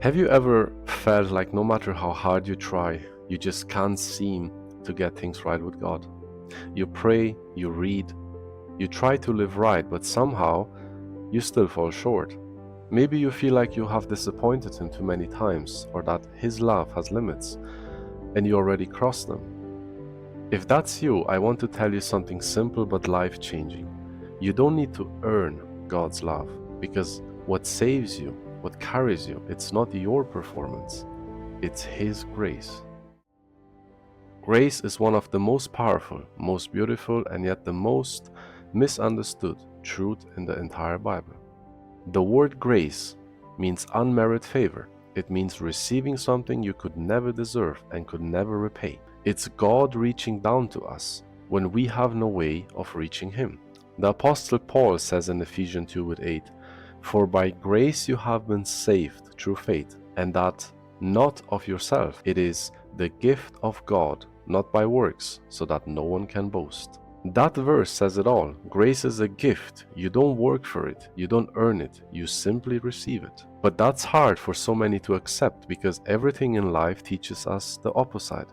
Have you ever felt like no matter how hard you try, you just can't seem to get things right with God? You pray, you read, you try to live right, but somehow you still fall short. Maybe you feel like you have disappointed Him too many times, or that His love has limits, and you already crossed them. If that's you, I want to tell you something simple but life-changing. You don't need to earn God's love, because what saves you, what carries you, it's not your performance, it's His grace. Grace is one of the most powerful, most beautiful, and yet the most misunderstood truth in the entire Bible. The word grace means unmerited favor. It means receiving something you could never deserve and could never repay. It's God reaching down to us when we have no way of reaching Him. The Apostle Paul says in Ephesians 2:8, "For by grace you have been saved through faith, and that not of yourself. It is the gift of God, not by works, so that no one can boast." That verse says it all. Grace is a gift. You don't work for it. You don't earn it. You simply receive it. But that's hard for so many to accept because everything in life teaches us the opposite,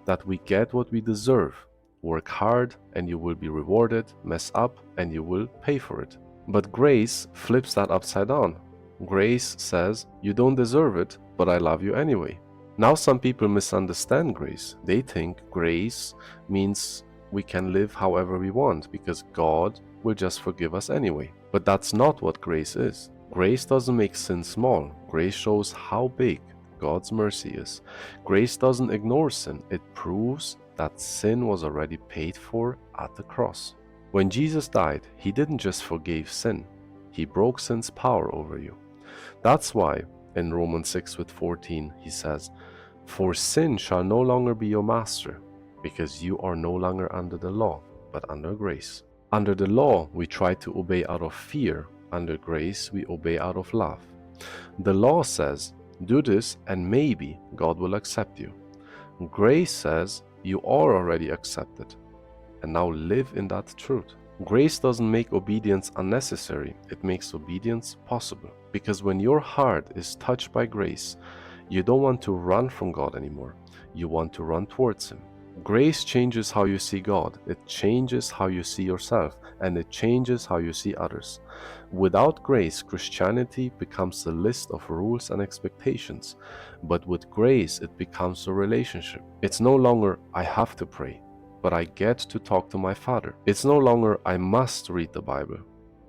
that we get what we deserve. Work hard and you will be rewarded. Mess up and you will pay for it. But grace flips that upside down. Grace says, you don't deserve it, but I love you anyway. Now some people misunderstand grace. They think grace means we can live however we want because God will just forgive us anyway. But that's not what grace is. Grace doesn't make sin small. Grace shows how big God's mercy is. Grace doesn't ignore sin. It proves that sin was already paid for at the cross. When Jesus died, He didn't just forgive sin. He broke sin's power over you. That's why in Romans 6:14 He says, "For sin shall no longer be your master, because you are no longer under the law, but under grace." Under the law, we try to obey out of fear. Under grace, we obey out of love. The law says, do this and maybe God will accept you. Grace says, you are already accepted, and now live in that truth. Grace doesn't make obedience unnecessary, it makes obedience possible. Because when your heart is touched by grace, you don't want to run from God anymore, you want to run towards Him. Grace changes how you see God, it changes how you see yourself, and it changes how you see others. Without grace, Christianity becomes a list of rules and expectations, but with grace, it becomes a relationship. It's no longer, I have to pray, but I get to talk to my Father. It's no longer, I must read the Bible,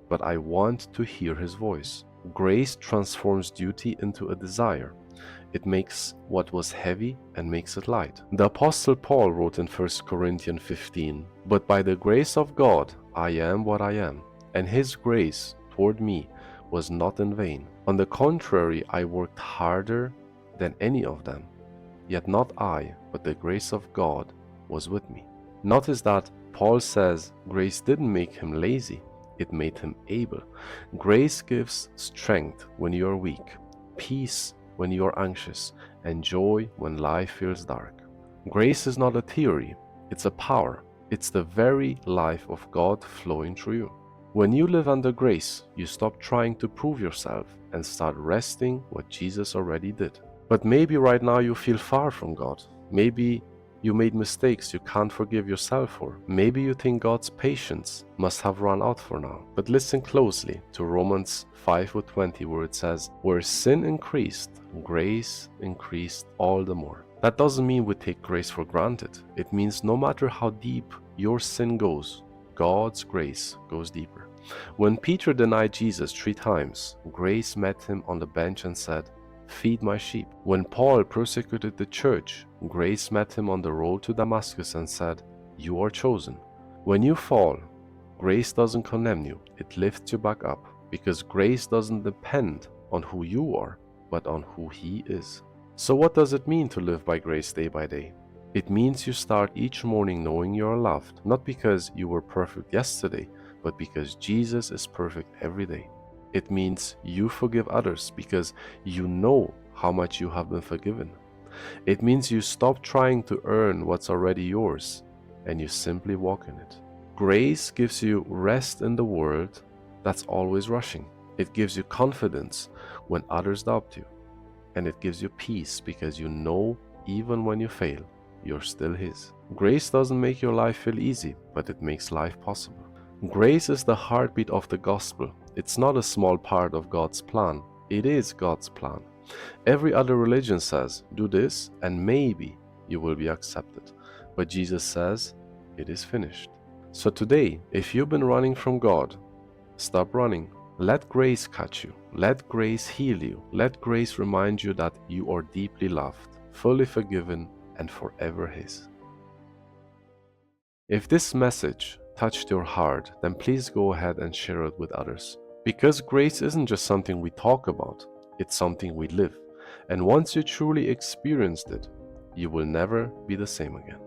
but I want to hear His voice. Grace transforms duty into a desire. It makes what was heavy and makes it light. The Apostle Paul wrote in 1 Corinthians 15, "But by the grace of God I am what I am, and His grace toward me was not in vain. On the contrary, I worked harder than any of them. Yet not I, but the grace of God was with me." Notice that Paul says grace didn't make him lazy, it made him able. Grace gives strength when you are weak, peace when you are anxious, and joy when life feels dark. Grace is not a theory, it's a power. It's the very life of God flowing through you. When you live under grace, you stop trying to prove yourself and start resting what Jesus already did. But maybe right now you feel far from God. Maybe you made mistakes you can't forgive yourself for. Maybe you think God's patience must have run out for now. But listen closely to Romans 5:20 where it says, "Where sin increased, grace increased all the more." That doesn't mean we take grace for granted. It means no matter how deep your sin goes, God's grace goes deeper. When Peter denied Jesus 3 times, grace met him on the bench and said, "Feed my sheep." When Paul persecuted the church, grace met him on the road to Damascus and said, "You are chosen." When you fall, grace doesn't condemn you, it lifts you back up, because grace doesn't depend on who you are, but on who He is. So what does it mean to live by grace day by day? It means you start each morning knowing you are loved, not because you were perfect yesterday, but because Jesus is perfect every day. It means you forgive others because you know how much you have been forgiven. It means you stop trying to earn what's already yours and you simply walk in it. Grace gives you rest in the world that's always rushing. It gives you confidence when others doubt you. And it gives you peace because you know even when you fail, you're still His. Grace doesn't make your life feel easy, but it makes life possible. Grace is the heartbeat of the gospel. It's not a small part of God's plan. It is God's plan. Every other religion says, do this and maybe you will be accepted. But Jesus says, it is finished. So today, if you've been running from God, stop running. Let grace catch you. Let grace heal you. Let grace remind you that you are deeply loved, fully forgiven, and forever His. If this message touched your heart, then please go ahead and share it with others. Because grace isn't just something we talk about, it's something we live. And once you truly experienced it, you will never be the same again.